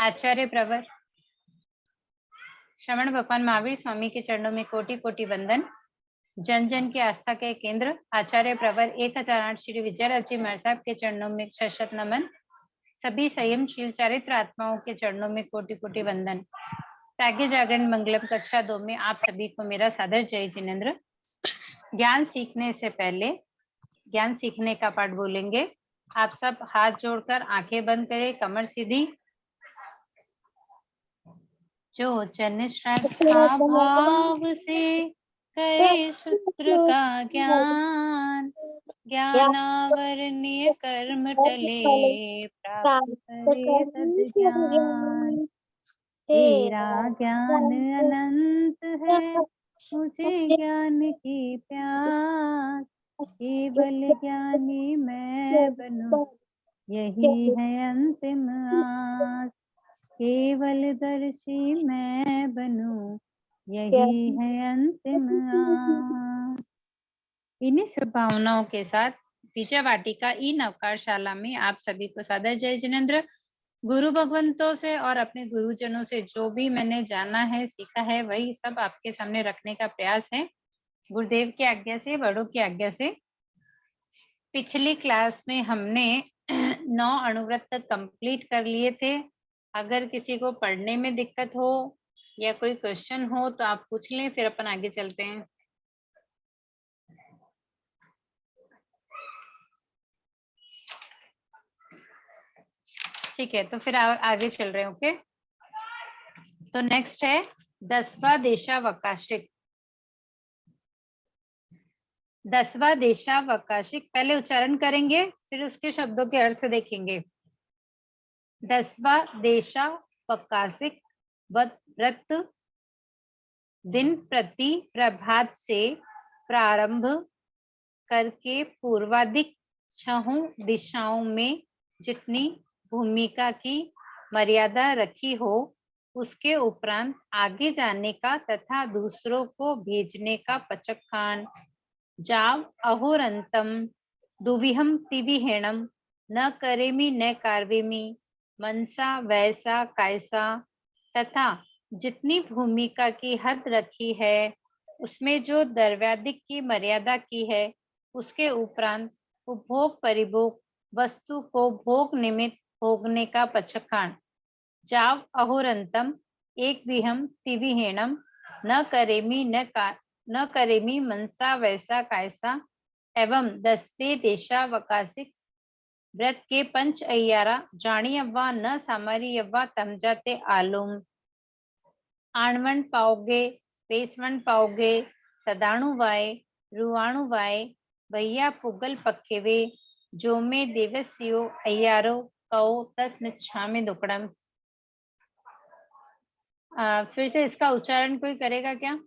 आचार्य प्रवर श्रवण भगवान महावीर स्वामी के चरणों में कोटि कोटि वंदन। जन जन की आस्था के केंद्र आचार्य प्रवर 1008 श्री विजयराज जी महाराज साहब के चरणों में शत नमन। सभी संयमशील चारित्र आत्माओं के चरणों में कोटि कोटि वंदन। प्राज्ञ जागरण मंगलम कक्षा 2 में आप सभी को मेरा सादर जय जिनेन्द्र। ज्ञान सीखने से पहले ज्ञान सीखने का पाठ बोलेंगे। आप सब हाथ जोड़कर आंखें बंद करें, कमर सीधी। जो जन श्रद्धा भाव से करे सूत्र का ज्ञान, ज्ञानावरणीय कर्म टले प्राप्त करे तद ज्ञान। तेरा ज्ञान अनंत है, मुझे ज्ञान की प्यास, केवल ज्ञानी मैं बनूं, यही है अंतिम आस। केवल दर्शी मैं बनूं, यही है अंतिम आस। इन्हीं शुभ भावनाओं के साथ विजय वाटिका ई नवकारशाला में आप सभी को सादर जय जिनेन्द्र। गुरु भगवंतों से और अपने गुरुजनों से जो भी मैंने जाना है, सीखा है, वही सब आपके सामने रखने का प्रयास है, गुरुदेव की आज्ञा से, बड़ों की आज्ञा से। पिछली क्लास में हमने 9 अनुव्रत तक कंप्लीट कर लिए थे। अगर किसी को पढ़ने में दिक्कत हो या कोई क्वेश्चन हो तो आप पूछ लें, फिर अपन आगे चलते हैं। ठीक है, तो फिर आगे चल रहे हैं। ओके, तो नेक्स्ट है 10वां देशावकाशिक। 10वां देशावकाशिक पहले उच्चारण करेंगे, फिर उसके शब्दों के अर्थ देखेंगे। 10वां देशावकाशिक व्रत दिन प्रति प्रभात से प्रारंभ करके पूर्वाधिक 6 दिशाओं में जितनी भूमिका की मर्यादा रखी हो, उसके उपरांत आगे जाने का तथा दूसरों को भेजने का पचखान। जाव अहोरंतम दुविहम तिविहेणम न करेमी न कार्वेमी मनसा वैसा कायसा, तथा जितनी भूमिका की हद रखी है उसमें जो द्रव्याधिक की मर्यादा की है, उसके उपरांत उपभोग परिभोग वस्तु को भोग निमित्त भोगने का पचखान। जाव अहोरंतम एक विहम तिविहेणम न करेमी मनसा वैसा कायसा एवं 10वें देशावकाशिक व्रत के पंच अय्यारा जानी अव्वा न सामारी अव्वा तम जाते आलूम। आणवण पाओगे पेसवण पाओगे सदाणु वाय रुआणु वाय भैया पुगल पक्केवे जो में देवस्यो अय्यारो कहो तस्मिच्छा में दुकड़म। फिर से इसका उच्चारण कोई करेगा क्या?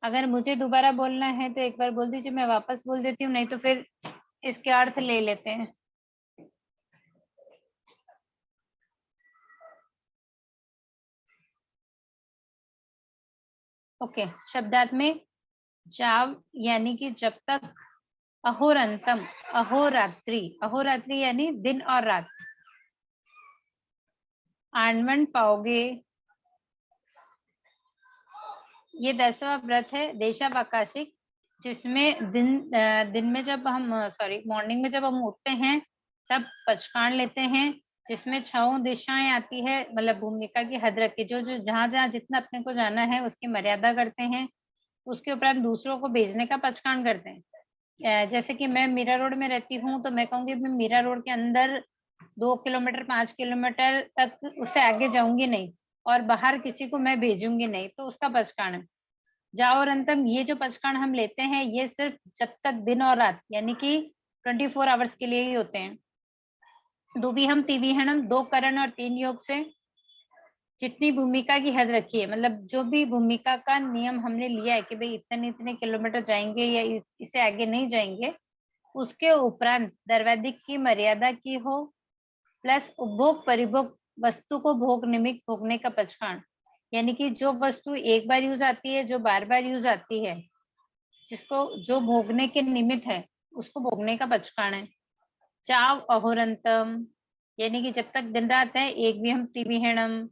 अगर मुझे दोबारा बोलना है तो एक बार बोल दीजिए, मैं वापस बोल देती हूँ, नहीं तो फिर इसके अर्थ ले लेते हैं। ओके, शब्दार्थ में जाव यानी कि जब तक, अहोरंतम अहोरात्रि, अहोरात्रि यानी दिन और रात। आणवण पाओगे, ये 10वां व्रत है देशावकाशिक, जिसमें दिन में जब हम मॉर्निंग में जब हम उठते हैं तब पचखान लेते हैं, जिसमें 6 दिशाएं आती है, मतलब भूमिका की हद रख के जो जहां जहां जितना अपने को जाना है उसकी मर्यादा करते हैं। उसके उपरांत दूसरों को भेजने का पचखान करते हैं। जैसे कि मैं मीरा रोड में रहती हूँ तो मैं कहूंगी मैं मीरा रोड के अंदर 2 किलोमीटर 5 किलोमीटर तक उससे आगे जाऊंगी नहीं, और बाहर किसी को मैं भेजूंगी नहीं, तो उसका पचखान है। जाओ और अंतम, ये जो पचखान हम लेते हैं ये सिर्फ जब तक दिन और रात यानी कि 24 आवर्स के लिए ही होते हैं। दुविहम तिविहणम 2 करण और 3 योग से जितनी भूमिका की हद रखी है, मतलब जो भी भूमिका का नियम हमने लिया है कि भाई इतने इतने किलोमीटर जाएंगे या इससे आगे नहीं जाएंगे, उसके उपरांत द्रव्याधिक की मर्यादा की हो, प्लस उपभोग परिभोग वस्तु को भोग निमित्त भोगने का पचखान, यानी कि जो वस्तु एक बार यूज आती है, जो बार बार यूज आती है, जिसको जो भोगने के निमित्त है, उसको भोगने का पचकाण है। चाव अहोरंतम यानी कि जब तक दिन रात है, एक भी हम त्रिविहणम,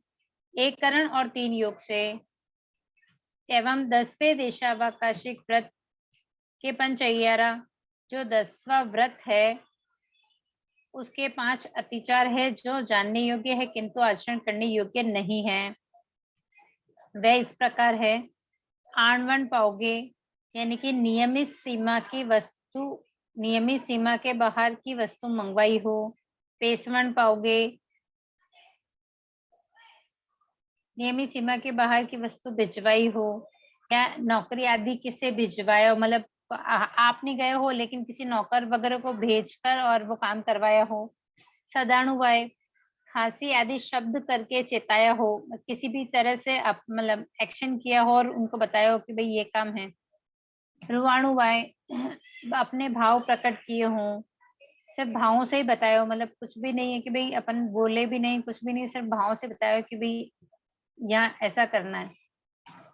एक करण और 3 योग से। एवं 10वें देशावकाशिक व्रत के पंचअय्यारा, जो 10वां व्रत है उसके 5 अतिचार है जो जानने योग्य है किंतु आचरण करने योग्य नहीं है। वह इस प्रकार है। आणवन पाओगे यानी कि नियमित सीमा की वस्तु, नियमित सीमा के बाहर की वस्तु मंगवाई हो। पेसवण पाओगे, नियमित सीमा के बाहर की वस्तु भिजवाई हो, या नौकरी आदि किसे भिजवाया हो, मतलब आप नहीं गए हो लेकिन किसी नौकर वगैरह को भेजकर और वो काम करवाया हो। सदानुवाय, खांसी आदि शब्द करके चेताया हो, किसी भी तरह से मतलब एक्शन किया हो और उनको बताया हो कि भाई ये काम है। रुवाणुवाय, अपने भाव प्रकट किए हों, सिर्फ भावों से ही बताया हो, मतलब कुछ भी नहीं है कि भाई अपन बोले भी नहीं, कुछ भी नहीं, सिर्फ भाव से बताया हो कि भाई यहाँ ऐसा करना है।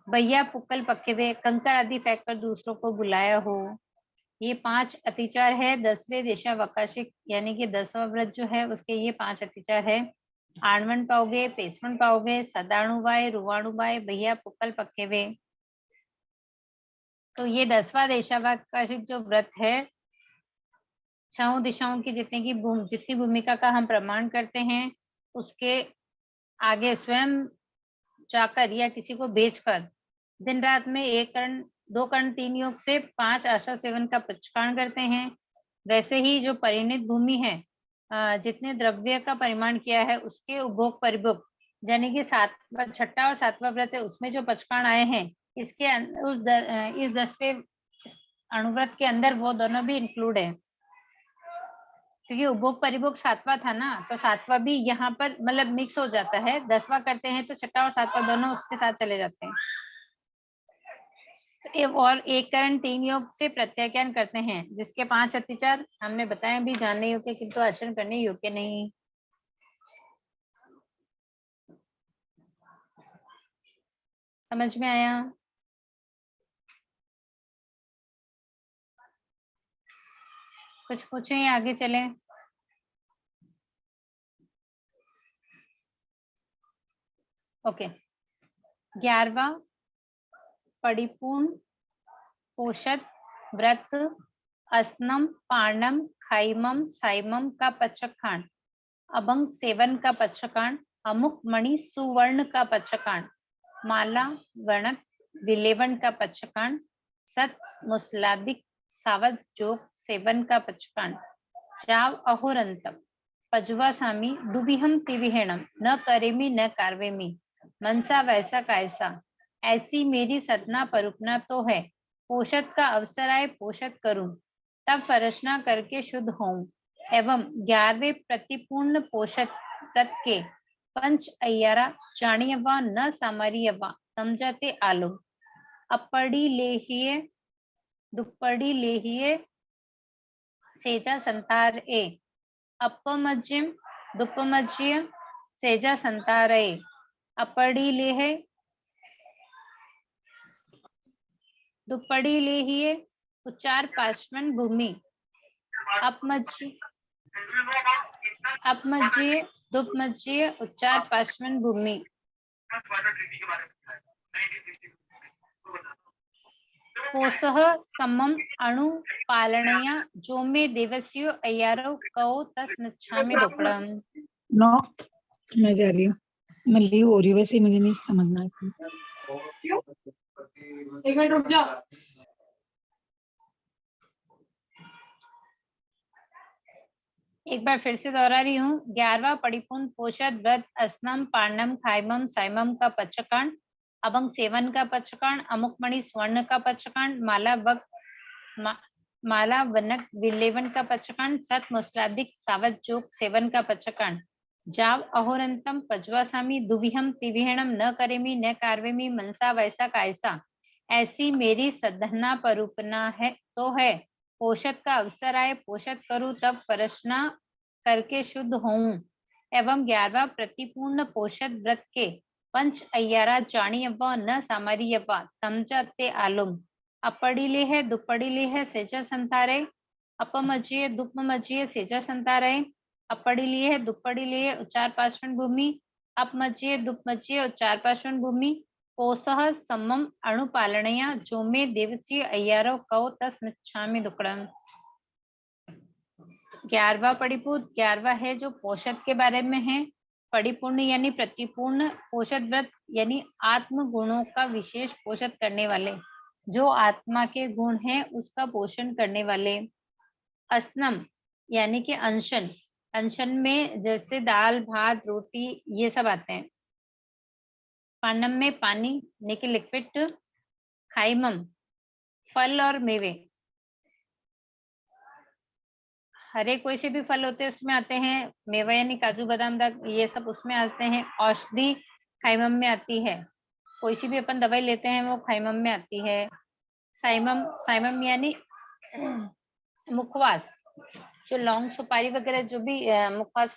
भैया पुक्कल पक्के हुए, कंकर आदि फेंक कर दूसरों को बुलाया हो। ये 5 अतिचार है 10वें देशावकाशिक यानी कि 10वां व्रत जो है उसके ये 5 अतिचार है। आणवन पाओगे, पेसवण पाओगे, सदाणुवाय, रुवाणुवाय, भैया पुक्कल पक्के हुए। तो ये 10वां देशावकाशिक जो व्रत है, 6 दिशाओं की जितनी भूमिका का हम प्रमाण करते हैं, उसके आगे स्वयं जाकर या किसी को भेजकर दिन रात में 1 कर्ण, 2 कर्ण, 3 योग से 5 आशा सेवन का पचकाण करते हैं। वैसे ही जो परिणित भूमि है, जितने द्रव्य का परिमाण किया है उसके उपभोग परिभोग यानी कि 6ठा और 7वां व्रत है उसमें जो पचकाण आए हैं, इसके इस 10वें अणुव्रत के अंदर वो दोनों भी इंक्लूड है, क्योंकि उपभोग परिभोग 7वां था ना, तो 7वां भी यहाँ पर मतलब मिक्स हो जाता है। 10वां करते हैं तो 6ठा और 7वां दोनों उसके साथ चले जाते हैं। और 1 कर्ण 3 योग से प्रत्याख्यान करते हैं, जिसके 5 अतिचार हमने बताया भी जानने योग्य किंतु आचरण करने योग्य नहीं। समझ में आया? कुछ पूछे या आगे चले? ओके। 11वां परिपूर्ण पोषद व्रत अस्नम पार्णम खाइमम साइमम का पचकाण, अभंग सेवन का पचकाण, अमुक मणि सुवर्ण का पचकाण, माला वर्णक विलेवन का पचकाण, सत मुस्लादिक सावध जोग सेवन का पचकाण, चाव अहोरंतम पजवा सामी दुबिहम तिविहेणम न करेमी न कार्वेमी मनसा वैसा कैसा, ऐसी मेरी सदना परुपना तो है, पोषद का अवसर आए पोषद करूं तब फरसना करके शुद्ध होऊं। एवं 11वें प्रतिपूर्ण पोषद व्रत के पंच अय्यारा जानियवा न सामरियवा समझाते आलो, अपड़ी लेहिए दुप्पड़ी लेहिए सेजा संतार ए, अपमज्यम दुपमज्य सेजा संतार ए, अपड़ी लेह दुप्पड़ी लेहिए उच्चार पार्श्वन भूमि, अपमज्य अपमज्य दुपमज्य उच्चार पार्श्वन भूमि, पोसह समम अणु पालनया जो में देवस्यो अय्यारो कहो तस नच्छामि दुक्कडम। नो मैं जा रही हूँ, मैं लीव हो रही हूँ, वैसे मुझे नहीं समझना है। एक मिनट रुक जाओ। एक बार फिर से दोहरा रही हूँ। 11वां परिपूर्ण पोषद व्रत अस्नम पार्णम खाइमम साइमम का पचकाण, अभंग सेवन का पचकाण, अमुक मणि स्वर्ण का पचकाण, माला वनक विलेवन का पचकाण, सत मुस्लादिक सावध जोग सेवन का पचकाण, जाव अहोरंतम पजवा सामी दुविहम तिविहणम न करेमी न कार्वेमी मनसा वैसा कायसा, ऐसी मेरी सदना परूपना है तो है, पोषद का अवसर आए पोषद करूं तब फरसना करके शुद्ध होऊं। एवं 11वां प्रतिपूर्ण पोषद व्रत के पंच अय्यारा जानियवा न सामरियवा समझाते आलुम, अपड़ी ले है दुपड़ी ले है सेजा संतारे, अपमज्जीय दुपमज्जीय सेजा संतारय, अपड़िलीय दुप्पड़िलीय उच्चार पार्श्वन भूमि, अपमज्जीय दुपमज्जीय उच्चार पार्श्वन भूमि, पोसह समम अणुपालनया जो में देवसी अय्यारो कौ तस मिच्छामि दुक्कडम। 11वां परिपूत 11वां है जो पोषद के बारे में है। परिपूर्ण यानी प्रतिपूर्ण, पोषद व्रत यानी आत्म गुणों का विशेष पोषण करने वाले, जो आत्मा के गुण है उसका पोषण करने वाले। असनम यानी कि अनशन, अनशन में जैसे दाल भात रोटी ये सब आते हैं। पानम में पानी यानी कि लिक्विड। खाइमम फल और मेवे, हरे कोई से भी फल होते हैं उसमें आते हैं। मेवा यानी काजू बादाम दाग ये सब उसमें आते हैं। औषधि खाइमम में आती है, कोई सी भी अपन दवाई लेते हैं वो खाइमम में आती है। साइमम, साइमम यानी मुखवास, जो लौंग सुपारी वगैरह जो भी मुखवास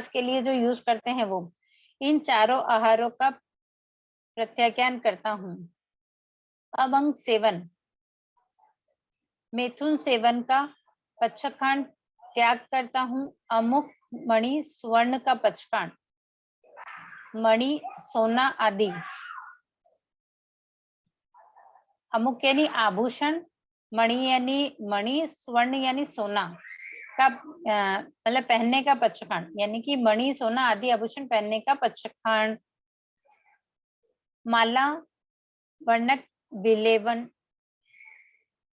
के लिए जो यूज करते हैं वो। इन चारों आहारों का प्रत्याख्यान करता हूँ। अब अंग सेवन, मिथुन सेवन का पचखंड त्याग करता हूँ। अमुक मणि स्वर्ण का पचखंड, मणि सोना आदि। अमुक यानी आभूषण, मणि स्वर्ण यानी सोना का मतलब पहनने का पचखंड, यानी कि मणि सोना आदि आभूषण पहनने का पचखंड। माला वर्णक विलेवन,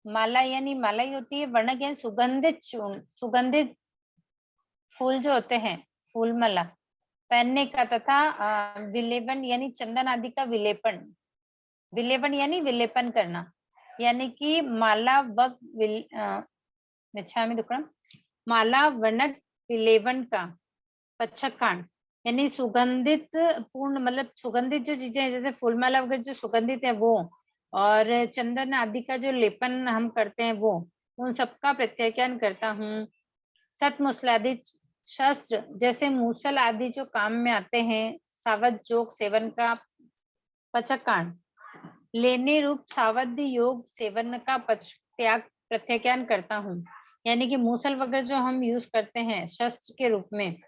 माला यानी माला ही होती है। वर्णक यानी सुगंधित चूर्ण, सुगंधित फूल जो होते हैं फूल माला पहनने का। तथा विलेपन यानी चंदन आदि का विलेपन, विलेपन यानी विलेपन करना, यानी कि माला वक मिच्छामि दुक्कडम, माला वर्णक विलेपन का पचखंड यानी सुगंधित पूर्ण, मतलब सुगंधित जो चीजें हैं जैसे फूलमाला वगैरह जो सुगंधित है वो, और चंदन आदि का जो लेपन हम करते हैं वो, उन सबका प्रत्याख्यान करता हूँ। सतमुसलादि शस्त्र जैसे मूसल आदि जो काम में आते हैं। सावध जोग सेवन का पचखंड, लेने रूप सावध योग सेवन का त्याग प्रत्याख्यान करता हूँ। यानी कि मूसल वगैरह जो हम यूज करते हैं शस्त्र के रूप में,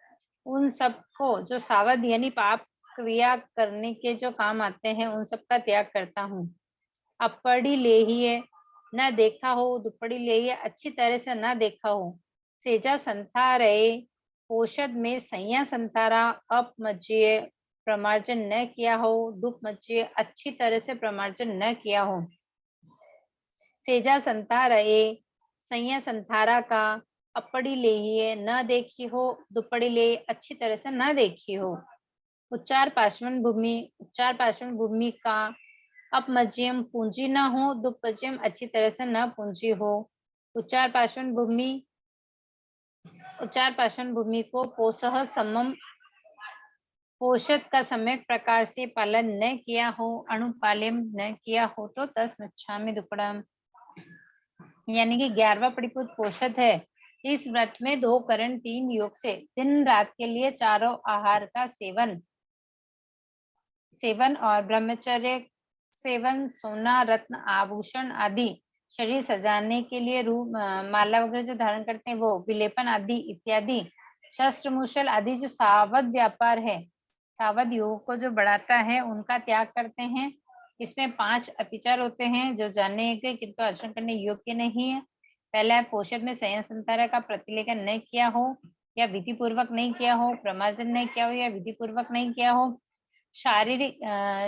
उन सबको जो सावध यानी पाप क्रिया करने के जो काम आते हैं उन सबका त्याग करता हूँ। अपड़ी लेहिए न देखा हो, दुपड़ी लेहिए अच्छी तरह से न देखा हो। सेजा संथारय, पोषद में संया संतारा अपमज्जीय प्रमार्जन न किया हो। दुपमज्जीय अच्छी तरह से प्रमार्जन न किया हो। सेजा संतारय संया संथारा का अपड़ी लेहिए न देखी हो, दुपड़ी ले अच्छी तरह से न देखी हो। उच्चार पार्श्वन भूमि, उच्चार पार्श्वन भूमि का अपमज्जियम पूंजी न हो, दुपज्जियम अच्छी तरह से न पूंजी हो। उच्चार पार्श्वन भूमि, उच्चार पार्श्वन भूमि को पोषः समम पोषक का सम्यक प्रकार से पालन न किया हो, अनुपालन न किया हो तो तस मिच्छामि दुक्कडम। यानी कि 11वां परिपूत पोषद है। इस व्रत में 2 करण 3 योग से दिन रात के लिए चारों आहार का सेवन और ब्रह्मचर्य सेवन, सोना रत्न आभूषण आदि, शरीर सजाने के लिए रूप माला वगैरह जो धारण करते हैं वो, विलेपन आदि इत्यादि, शस्त्र मूसल आदि जो सावध व्यापार है, सावध योग को जो बढ़ाता है उनका त्याग करते हैं। इसमें 5 अतिचार होते हैं जो जानने के किंतु आचरण करने योग्य नहीं है। पहला है पोषद में संयम संतारा का प्रतिलेखन नहीं किया हो या विधि पूर्वक नहीं किया हो, प्रमार्जन नहीं किया हो या विधि पूर्वक नहीं किया हो। शारीरिक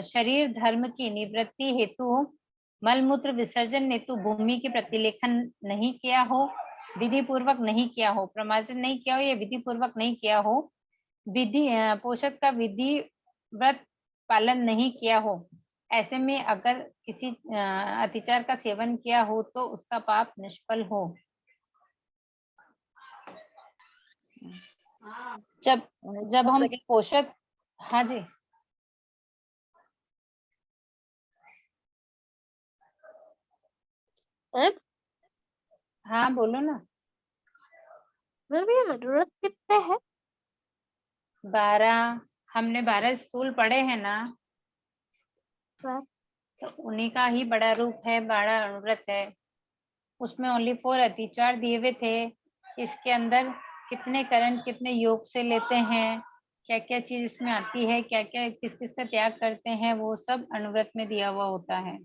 शरीर धर्म की निवृत्ति हेतु मलमूत्र विसर्जन हेतु भूमि के प्रतिलेखन नहीं किया हो, विधि पूर्वक नहीं किया हो, प्रमार्जन नहीं किया हो या विधि पूर्वक नहीं किया हो। विधि पोषक का विधि व्रत पालन नहीं किया हो। ऐसे में अगर किसी अतिचार का सेवन किया हो तो उसका पाप निष्फल हो। जब हम पोषक, हाँ जी हाँ बोलो ना। जरूरत कितने हैं? 12, हमने 12 स्थूल पढ़े हैं ना, तो उन्हीं का ही बड़ा रूप है, बड़ा अनुव्रत है। उसमें ओनली 4 अतिचार दिए हुए थे। इसके अंदर कितने करण कितने योग से लेते हैं, क्या क्या चीज इसमें आती है, क्या क्या किस किस का त्याग करते हैं, वो सब अनुव्रत में दिया हुआ होता है।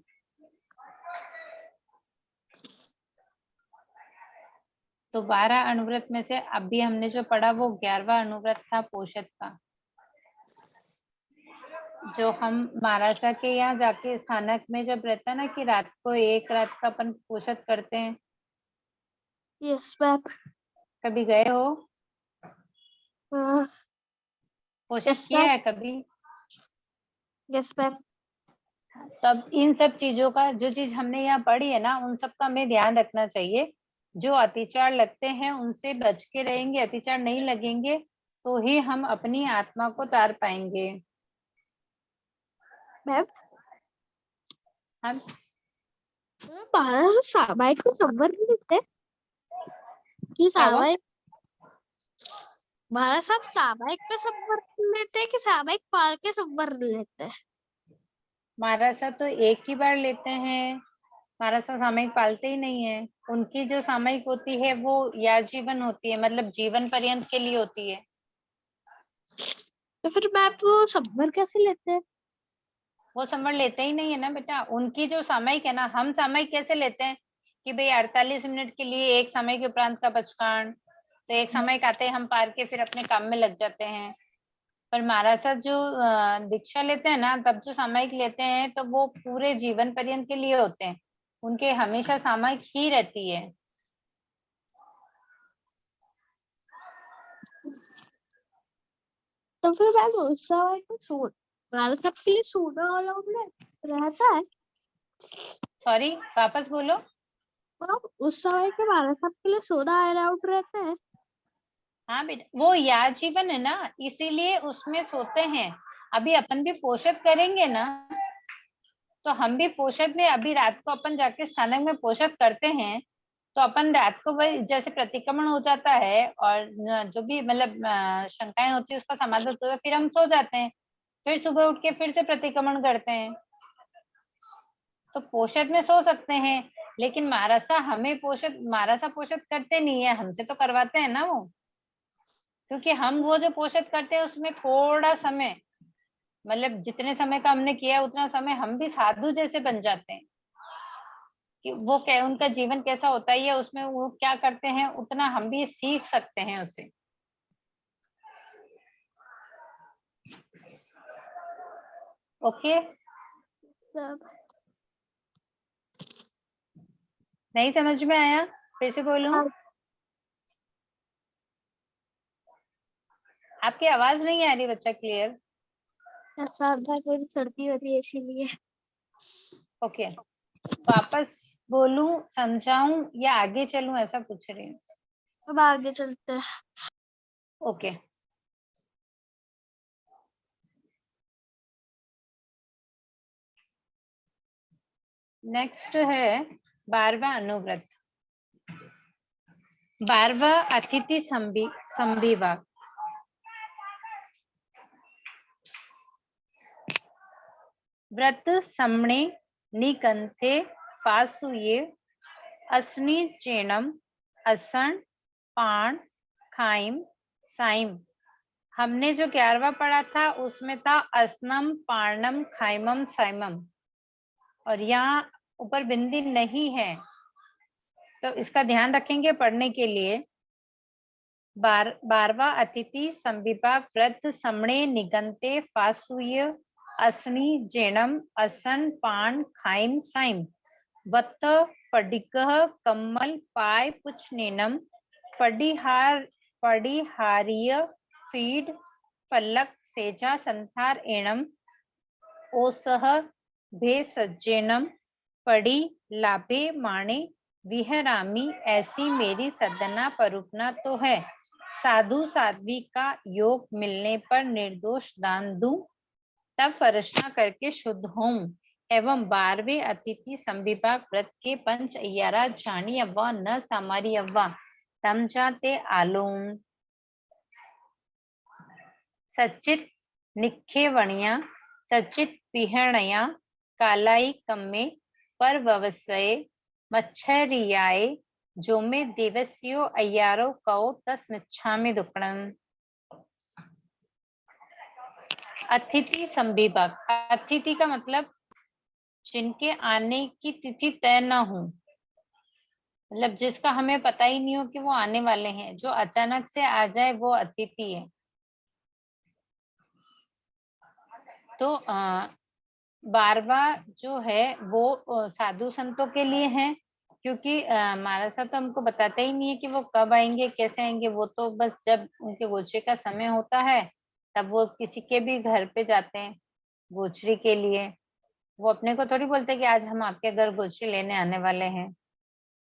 तो 12 अनुव्रत में से अभी हमने जो पढ़ा वो 11वां अनुव्रत था पोषद का, जो हम महाराजा के यहाँ जाके स्थानक में जब रहता है ना कि रात को 1 रात का अपन पोषद करते हैं। Yes ma'am. कभी गए हो पोषद Yes, किया ma'am. है कभी? Yes ma'am. तब इन सब चीजों का जो चीज हमने यहाँ पढ़ी है ना, उन सब का हमें ध्यान रखना चाहिए। जो अतिचार लगते हैं उनसे बच के रहेंगे, अतिचार नहीं लगेंगे तो ही हम अपनी आत्मा को तार पाएंगे। मैम हम महाराज सामायिक को संवर लेते कि क्या हुआ? सामायिक महाराज साहब सामायिक पे संवर लेते हैं कि सामायिक पाल के संवर लेते हैं? महाराज साहब तो एक ही बार लेते हैं, महाराज साहब सामयिक पालते ही नहीं है। उनकी जो सामयिक होती है वो या जीवन होती है, मतलब जीवन पर्यंत के लिए होती है। तो फिर मैम वो संवर कैसे लेते हैं? वो संवर लेते ही नहीं है ना बेटा। उनकी जो सामयिक है ना, हम सामयिक कैसे लेते हैं कि भाई 48 मिनट के लिए एक समय के उपरांत का पचकांड, तो एक समय आते हैं हम पार के फिर अपने काम में लग जाते हैं। पर महाराज साहब जो दीक्षा लेते हैं ना, तब जो सामयिक लेते हैं तो वो पूरे जीवन पर्यंत के लिए होते हैं, उनके हमेशा सामयिक ही रहती है। तो फिर मैम उस समय तो महाराज साहब के लिए सोना वाला रहता है? सॉरी वापस बोलो। मैम उस समय के महाराज साहब के लिए सोना अलाउड रहता है? हाँ बेटा, वो याद जीवन है ना, इसीलिए उसमें सोते हैं। अभी अपन भी पोषद करेंगे ना, तो हम भी पोषद में अभी रात को अपन जाके स्थानक में पोषद करते हैं, तो अपन रात को वही जैसे प्रतिक्रमण हो जाता है और जो भी मतलब शंकाएं होती है उसका समाधान होता है, फिर हम सो जाते हैं, फिर सुबह उठ के फिर से प्रतिक्रमण करते हैं। तो पोषद में सो सकते हैं, लेकिन महाराजा हमें महाराजा पोषद करते नहीं है, हमसे तो करवाते हैं ना वो। क्योंकि हम वो जो पोषद करते हैं उसमें थोड़ा समय, मतलब जितने समय का हमने किया उतना समय हम भी साधु जैसे बन जाते हैं कि वो क्या उनका जीवन कैसा होता है या उसमें वो क्या करते हैं उतना हम भी सीख सकते हैं उसे। ओके, नहीं समझ में आया? फिर से बोलूं? आपकी आवाज नहीं आ रही बच्चा क्लियर। थोड़ी सर्दी हो रही है इसीलिए। ओके, वापस बोलूं, समझाऊं या आगे चलूं, ऐसा पूछ रही हूँ। अब आगे चलते हैं। ओके, नेक्स्ट है 12वां अनुव्रत, 12वां अतिथि संविवाह। व्रत सम्णे निकंथे फासुये अस्नि चेणम असन पाण खाइम साइम। हमने जो 11वां पढ़ा था उसमें था असनम पाणम खाइमम साइमम, और यहाँ ऊपर बिंदी नहीं है, तो इसका ध्यान रखेंगे पढ़ने के लिए। 12वां अतिथि संविभाग व्रत सम्णे निगंते फासुय असनी जेणम असन पान खाइम साइम वत्त पडिकह कम्मल पाय पुचनेनम पडिहारिय फीड फलक सेजा संथार एणम ओसह भेसज्जेनम पड़ी लाभे माणे विहरामी। ऐसी मेरी सदना परुपना तो है, साधु साध्वी का योग मिलने पर निर्दोष दान दूं, तब फरशना करके शुद्ध हों। एवं 12वें अतिथि संविभाग व्रत के पंच अय्यारा जानी अव्वा न सामारी अव्वा तम जाते आलोम सचित निखेवणिया सचित पिहणया कालाई कम्मे पर ववसये मच्छरियाय जो में देवस्यो अय्यारो कौ तस्मिच्छामि दुक्कडम। अतिथि संविभाग, अतिथि का मतलब जिनके आने की तिथि तय न हो, मतलब जिसका हमें पता ही नहीं हो कि वो आने वाले हैं, जो अचानक से आ जाए वो अतिथि है। तो बारवा जो है वो साधु संतों के लिए है, क्योंकि महाराज साहब तो हमको बताते ही नहीं है कि वो कब आएंगे कैसे आएंगे, वो तो बस जब उनके गोचरे का समय होता है तब वो किसी के भी घर पे जाते हैं गोचरी के लिए। वो अपने को थोड़ी बोलते कि आज हम आपके घर गोचरी लेने आने वाले हैं।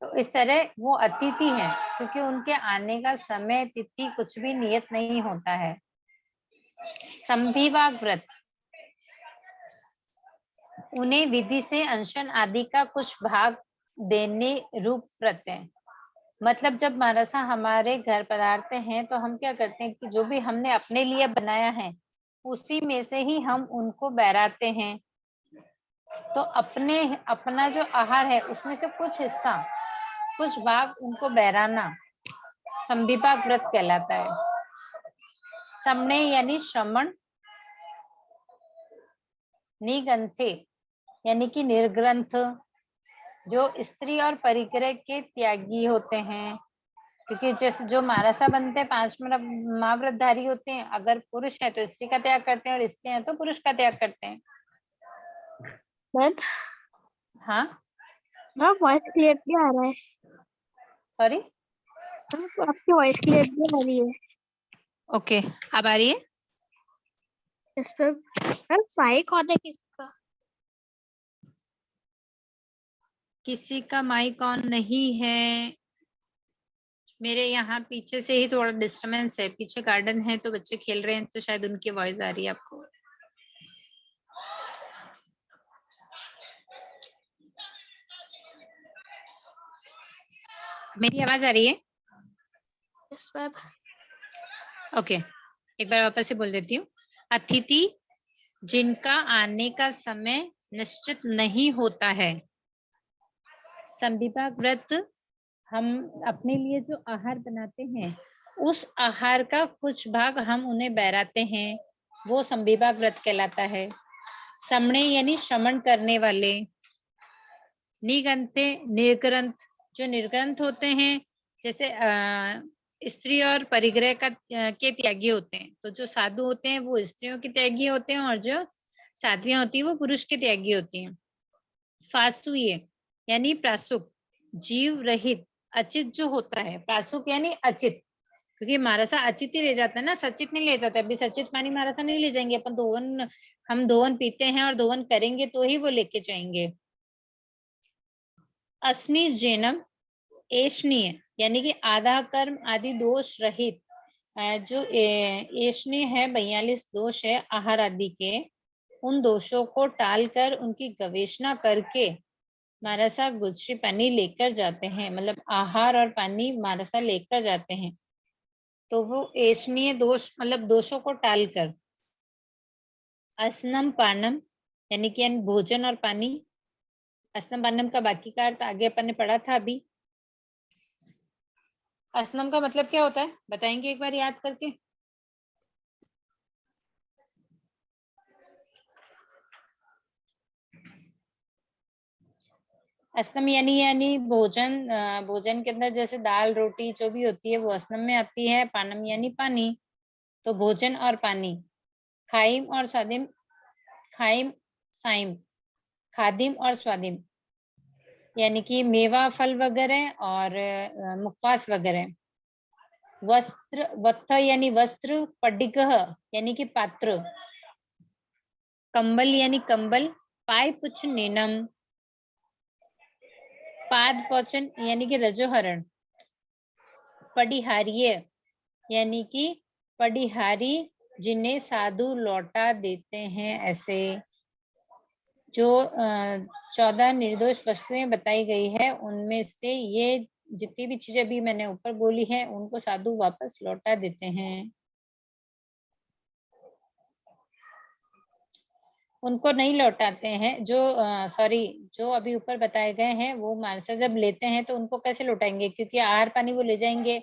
तो इस तरह वो अतिथि है, क्योंकि उनके आने का समय तिथि कुछ भी नियत नहीं होता है। संविभाग व्रत, उन्हें विधि से अनशन आदि का कुछ भाग देने रूप व्रत है। मतलब जब मानसा हमारे घर पधारते हैं तो हम क्या करते हैं कि जो भी हमने अपने लिए बनाया है उसी में से ही हम उनको बहराते हैं। तो अपना जो आहार है उसमें से कुछ हिस्सा, कुछ भाग उनको बहराना संविभाग व्रत कहलाता है। समने यानी श्रमण, निगंथे यानी कि निर्ग्रंथ, जो स्त्री और परिग्रह के त्यागी होते हैं। क्योंकि जैसे जो मानसा बनते हैं 5 महाव्रतधारी होते हैं, अगर पुरुष है तो स्त्री का त्याग करते हैं और स्त्री है तो पुरुष का त्याग करते हैं। मैम हाँ मैम वॉइस क्लियर नहीं आ रहा है। सॉरी, मैम आपकी वॉइस क्लियर नहीं आ रही है। ओके अब आ रही है। इस पर मैम माइक ऑन है किसका? किसी का माइक ऑन नहीं है, मेरे यहाँ पीछे से ही थोड़ा डिस्टरबेंस है, पीछे गार्डन है तो बच्चे खेल रहे हैं तो शायद उनकी वॉइस आ रही है आपको। मेरी आवाज आ रही है? Yes ma'am. ओके, एक बार वापस से बोल देती हूँ। अतिथि जिनका आने का समय निश्चित नहीं होता है। संविभाग व्रत, हम अपने लिए जो आहार बनाते हैं उस आहार का कुछ भाग हम उन्हें बहराते हैं, वो संविभाग व्रत कहलाता है। समणे यानी श्रमण करने वाले। निगंथे निर्ग्रंथ, जो निर्ग्रंथ होते हैं, जैसे स्त्री और परिग्रह का के त्यागी होते हैं। तो जो साधु होते हैं वो स्त्रियों के त्यागी होते हैं और जो साध्वियां होती है वो पुरुष के त्यागी होती हैं। फासुये यानी प्रासुक, जीव रहित अचित जो होता है। प्रासुक यानी अचित, क्योंकि मारसा अचित ही ले जाता है ना, सचित नहीं ले जाता। अभी सचित पानी मारसा नहीं ले जाएंगे अपन, दोवन हम दोवन पीते हैं और दोवन करेंगे तो ही वो लेके जाएंगे। अस्नि जैनम एशनीय यानी कि आधा कर्म आदि दोष रहित, जो एशनीय है 42 दोष है आहार आदि के, उन दोषों को टालकर उनकी गवेषणा करके मारसा गुजरी पानी लेकर जाते हैं। मतलब आहार और पानी मारसा लेकर जाते हैं, तो वो एशनीय दोष मतलब दोषों को टालकर। असनम पानम यानी कि भोजन और पानी। असनम पानम का बाकी का अर्थ आगे अपन ने पढ़ा था अभी। असनम का मतलब क्या होता है बताएंगे एक बार याद करके? असनम यानी भोजन, भोजन के अंदर जैसे दाल रोटी जो भी होती है वो असनम में आती है। पानम यानी पानी, तो भोजन और पानी। खाइम और स्वादिम, खाइम साइम, खादिम और स्वादिम यानी कि मेवा फल वगैरह और मुखवास वगैरह। वस्त्र, वत्थ यानी वस्त्र, पडिगह यानी कि पात्र, कंबल यानी कंबल, पाय पुछ नेनम, पाद पोचन यानी कि रजोहरण, पडिहारिय यानी कि पडिहारी जिन्हें साधु लौटा देते हैं। ऐसे जो 14 निर्दोष वस्तुएं बताई गई है उनमें से ये जितनी भी चीजें भी मैंने ऊपर बोली है उनको साधु वापस लौटा देते हैं। उनको नहीं लौटाते हैं। जो सॉरी, जो अभी ऊपर बताए गए हैं वो मानसा जब लेते हैं तो उनको कैसे लौटाएंगे, क्योंकि आहार पानी वो ले जाएंगे,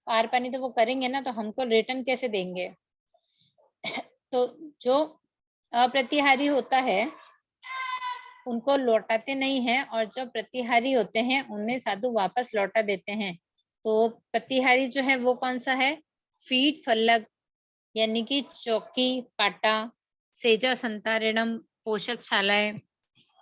आहार पानी तो वो करेंगे ना, तो हमको रिटर्न कैसे देंगे। तो जो अप्रतिहारी होता है उनको लौटाते नहीं हैं, और जो प्रतिहारी होते हैं उन्हें साधु वापस लौटा देते हैं। तो प्रतिहारी जो है वो कौन सा है, फीट फल्लग यानी कि चौकी पाटा, सेजा संतारिणम पोषकशालाएं।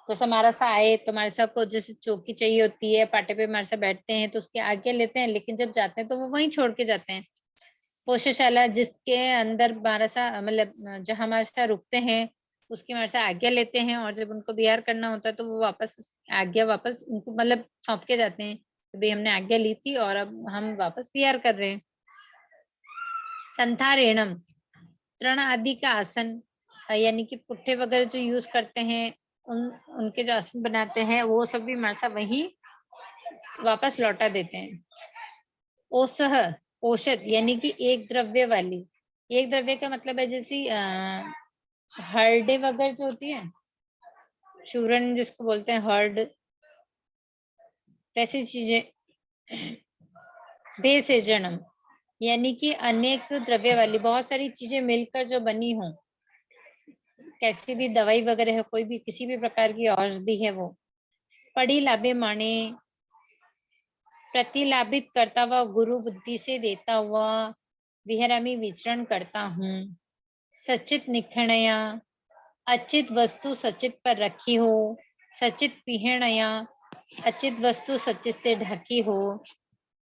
जैसे मारसा आए तो मारसा को जैसे चौकी चाहिए होती है, पाटे पे मारसा बैठते हैं तो उसके आगे लेते हैं, लेकिन जब जाते हैं तो वो वहीं छोड़ के जाते हैं। पोषशाला जिसके अंदर मारसा मतलब जहाँ मारसा रुकते हैं उसकी मारसा आज्ञा लेते हैं, और जब उनको बिहार करना होता है तो वो वापस आज्ञा वापस उनको मतलब सौंप के जाते हैं, तो भाई हमने आज्ञा ली थी और अब हम वापस बिहार कर रहे हैं। संथारेणम तृण आदि का आसन, यानी कि पुट्ठे वगैरह जो यूज करते हैं उनके जो आसन बनाते हैं वो सब भी मारसा वही वापस लौटा देते हैं। ओसह औषध यानी कि एक द्रव्य वाली, एक द्रव्य का मतलब है जैसी हर्डे वगैरह जो होती है, चूरन जिसको बोलते हैं हर्ड, वैसी चीजें। बेसेजनम यानी कि अनेक द्रव्य वाली, बहुत सारी चीजें मिलकर जो बनी हो, कैसी भी दवाई वगैरह है, कोई भी किसी भी प्रकार की औषधि है वो। पड़ी लाभे माने प्रतिलाभित करता हुआ गुरु बुद्धि से देता हुआ विहरामी विचरण करता हूँ। सचित निखणया अचित वस्तु सचित पर रखी हो, सचित पिहणया अचित वस्तु सचित से ढकी हो।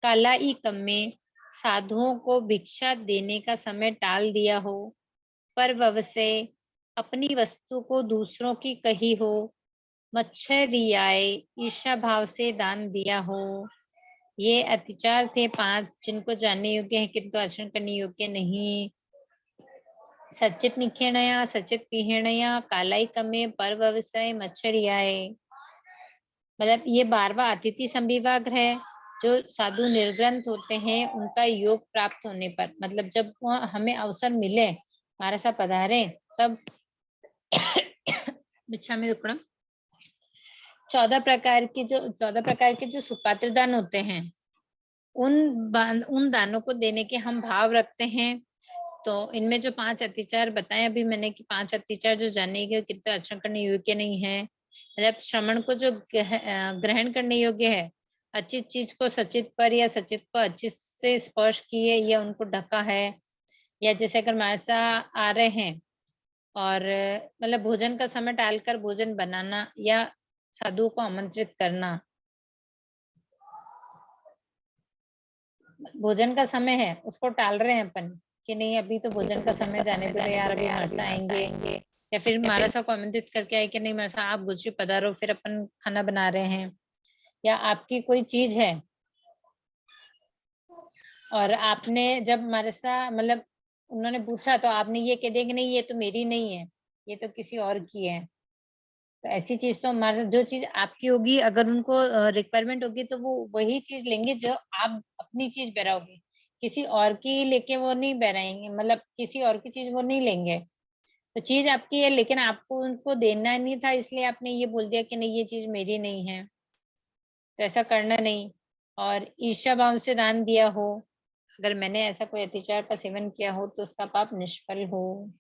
काला ई कम्मे साधुओं को भिक्षा देने का समय टाल दिया हो, पर वव से अपनी वस्तु को दूसरों की कही हो। मच्छरियाए ईर्षा भाव से दान दिया हो। ये अतिचार थे 5 जिनको जानने योग्य है किंतु आचरण करने योग्य नहीं। सचित निखेणया सचित पिहेणया कालाई कमे पर व्यवसाय मच्छरियाए, मतलब ये 12वां अतिथि संविभाग है। जो साधु निर्ग्रंथ होते हैं उनका योग प्राप्त होने पर, मतलब जब हमें अवसर मिले हमारे साथ पधारे तब भिक्षा में दुक्कड़म 14 प्रकार के जो सुपात्र दान होते हैं उन दानों को देने के हम भाव रखते हैं। तो इनमें जो 5 अत्याचार बताए अभी मैंने कि 5 अत्याचार जो जानने के कितना आचरण करने योग्य नहीं है, मतलब श्रवण को जो ग्रहण करने योग्य है, अचित चीज को सचित पर या सचित को अचित से स्पर्श किए या उनको ढका है, या जैसे अगर मानसा आ रहे हैं और मतलब भोजन का समय टालकर भोजन बनाना या साधुओं को आमंत्रित करना। भोजन का समय है उसको टाल रहे हैं अपन कि नहीं अभी तो भोजन का समय जाने दो यार, अभी मारसा आएंगे, या फिर मारसा को आमंत्रित करके आए कि नहीं मारसा आप गुजरी पधारो, फिर अपन खाना बना रहे हैं। या आपकी कोई चीज है और आपने जब मारसा मतलब उन्होंने पूछा तो आपने ये कह दिया कि नहीं ये तो मेरी नहीं है, ये तो किसी और की है। तो ऐसी चीज तो हमारे जो चीज आपकी होगी अगर उनको रिक्वायरमेंट होगी तो वो वही चीज लेंगे जो आप अपनी चीज बहराओगे, किसी और की लेके वो नहीं बहराएंगे, मतलब किसी और की चीज वो नहीं लेंगे। तो चीज आपकी है लेकिन आपको उनको देना नहीं था इसलिए आपने ये बोल दिया कि नहीं ये चीज मेरी नहीं है, तो ऐसा करना नहीं। और ईर्ष्या भाव से दान दिया हो, अगर मैंने ऐसा कोई अत्याचार का सेवन किया हो तो उसका पाप निष्फल हो।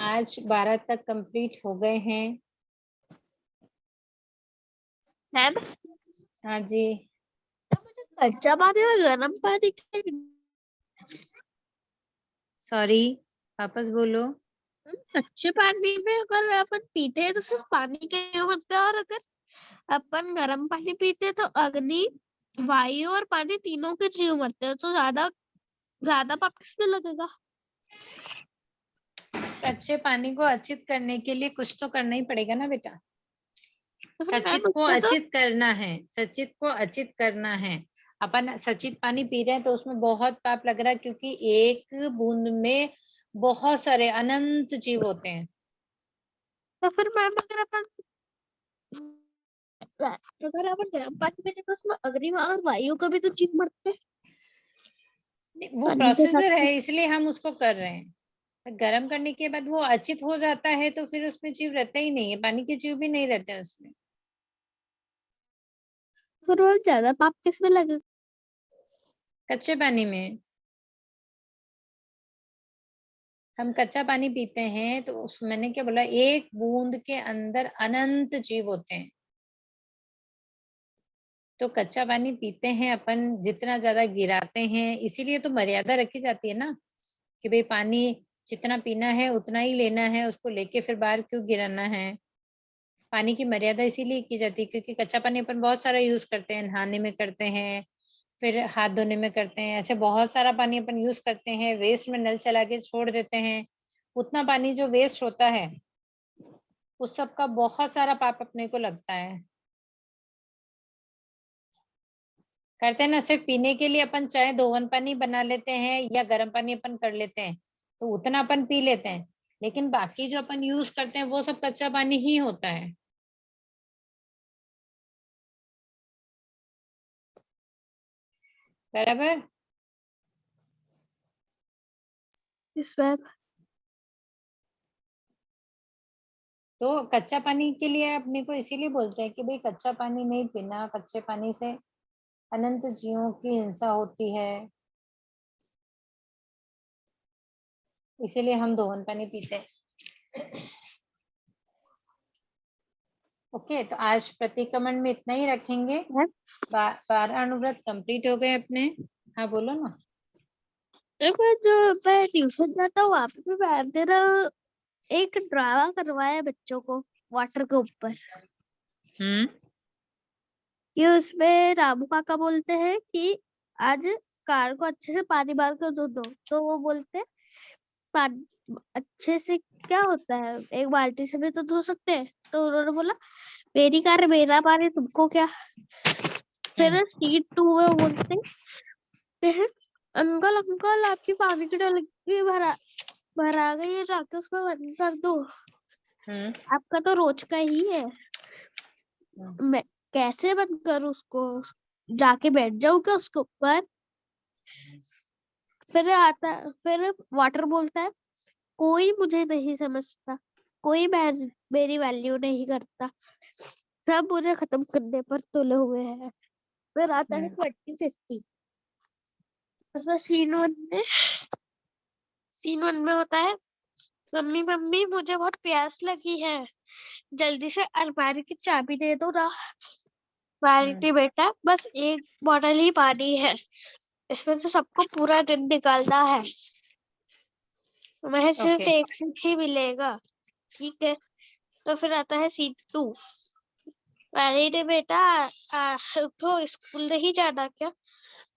आज 12 तक कंप्लीट हो गए हैं। मैम हाँ जी। मुझे कच्चा पानी और गर्म पानी सॉरी वापस बोलो। कच्चे पानी में अगर अपन पीते हैं तो सिर्फ पानी के बनता है, और अगर अपन गर्म पानी पीते हैं तो अग्नि वायु और पानी तीनों के जीव मरते हैं, तो ज्यादा ज्यादा पाप किसमें लगेगा। कच्चे पानी को अचित करने के लिए कुछ तो करना ही पड़ेगा ना बेटा। तो फिर मैम सचित को उसको तो अचित करना है, सचित को अचित करना है। अपन सचित पानी पी रहे हैं तो उसमें बहुत पाप लग रहा है क्योंकि एक बूंद में बहुत सारे अनंत जीव होते हैं। फिर मैम अगर अपन गर्म पानी में तो उसमें अग्नि और वायु का भी तो जीव मरते हैं वो पानी के साथ प्रोसेसर में। है इसलिए हम उसको कर रहे हैं। गर्म करने के बाद वो अचित हो जाता है तो फिर उसमें जीव रहता ही नहीं है, पानी के जीव भी नहीं रहते हैं उसमें। फिर वो ज्यादा पाप किसमें लगे? कच्चे पानी में। हम कच्चा पानी पीते हैं तो मैंने क्या बोला, एक बूंद के अंदर अनंत जीव होते हैं। तो कच्चा पानी पीते हैं अपन, जितना ज्यादा गिराते हैं, इसीलिए तो मर्यादा रखी जाती है ना कि भाई पानी जितना पीना है उतना ही लेना है, उसको लेके फिर बाहर क्यों गिराना है। पानी की मर्यादा इसीलिए की जाती है क्योंकि कच्चा पानी अपन बहुत सारा यूज करते हैं, नहाने में करते हैं, फिर हाथ धोने में करते हैं, ऐसे बहुत सारा पानी अपन यूज करते हैं, वेस्ट में नल चला के छोड़ देते हैं। उतना पानी जो वेस्ट होता है उस सब का बहुत सारा पाप अपने को लगता है। करते हैं ना, सिर्फ पीने के लिए अपन चाहे दोवन पानी बना लेते हैं या गर्म पानी अपन कर लेते हैं तो उतना अपन पी लेते हैं, लेकिन बाकी जो अपन यूज करते हैं वो सब कच्चा पानी ही होता है। बराबर। इसमें तो कच्चा पानी के लिए अपने को इसीलिए बोलते हैं कि भाई कच्चा पानी नहीं पीना, कच्चे पानी से अनंत जीवों की हिंसा होती है, इसीलिए हम दोवन पानी पीते हैं। ओके, तो आज प्रतिक्रमण में इतना ही रखेंगे। 12 अनुव्रत कंप्लीट हो गए अपने। हाँ बोलो ना। मैं जो मैं ट्यूशन जाता हूँ वहाँ पे भी मैम ने ना एक ड्रामा करवाया बच्चों को वाटर के ऊपर, कि उसमें रामू काका बोलते हैं कि आज कार को अच्छे से पानी मार कर धो दो, तो वो बोलते हैं पानी अच्छे से क्या होता है, एक बाल्टी से भी तो धो सकते हैं। तो उन्होंने बोला मेरी कार मेरा पानी तुमको क्या। फिर सीट 2 में बोलते हैं अंकल अंकल आपकी पानी की टंकी भरा गई है, जाके उसको बंद कर दो, आपका तो रोज का ही है। मैं कैसे बंद करूँ उसको, जाके बैठ जाऊँ क्या उसके ऊपर। फिर वाटर बोलता है कोई मुझे नहीं समझता, कोई मेरी वैल्यू नहीं करता, सब मुझे खत्म करने पर तुले हुए हैं। फिर आता है 2050। उसमें सीन वन में होता है मम्मी मम्मी मुझे बहुत प्यास लगी है, जल्दी से अलमारी की चाबी दे दो ना। क्वालिटी बेटा बस एक बॉटल ही पानी है, इसमें से सबको पूरा दिन निकालना है, तुम्हें सिर्फ ओके। एक सीट ही मिलेगा, ठीक है। तो फिर आता है सीट 2। अरे बेटा उठो, स्कूल नहीं जाना क्या?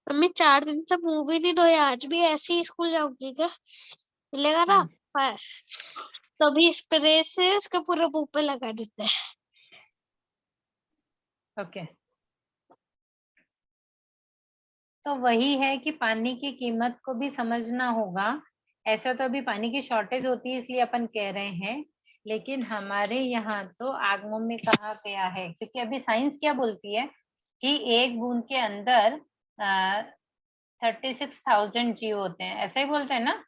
मम्मी 4 दिन से मुंह भी नहीं धोया, आज भी ऐसे ही स्कूल जाऊंगी क्या? मिलेगा ना। पर तभी स्प्रे से उसके पूरे मुंह पे लगा देते हैं। ओके, तो वही है कि पानी की कीमत को भी समझना होगा। ऐसा तो अभी पानी की शॉर्टेज होती है इसलिए अपन कह रहे हैं, लेकिन हमारे यहाँ तो आगमों में कहा गया है, क्योंकि अभी साइंस क्या बोलती है कि एक बूंद के अंदर 36,000 जीव होते हैं, ऐसा ही बोलते हैं ना।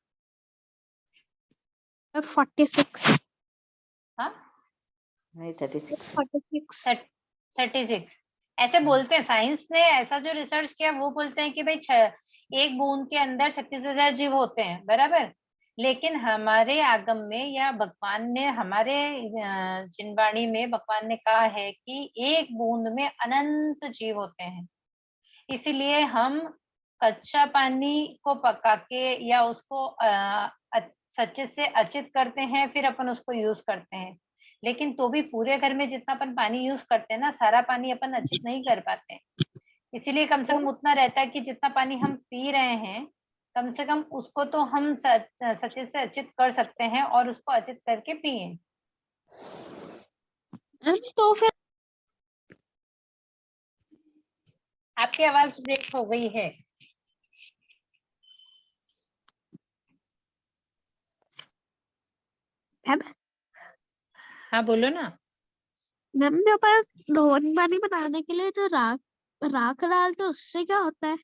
46। हाँ, नहीं 36। 46। 36 ऐसे बोलते हैं। साइंस ने ऐसा जो रिसर्च किया वो बोलते हैं कि भाई एक बूंद के अंदर 36,000 जीव होते हैं, बराबर। लेकिन हमारे आगम में या भगवान ने हमारे जिनवाणी में भगवान ने कहा है कि एक बूंद में अनंत जीव होते हैं। इसीलिए हम कच्चा पानी को पका के या उसको सचित से अचित करते हैं, फिर अपन उसको यूज करते हैं। लेकिन तो भी पूरे घर में जितना अपन पानी यूज करते हैं ना, सारा पानी अपन अचित नहीं कर पाते हैं। इसीलिए कम से कम उतना रहता है कि जितना पानी हम पी रहे हैं, कम से कम उसको तो हम सचित से अचित कर सकते हैं और उसको अचित करके पिए। तो फिर आपकी आवाज ब्रेक हो गई है। हाँ बोलो ना। मैम मेरे पास धोवन पानी बनाने के लिए जो राख राख डालते उससे क्या होता है?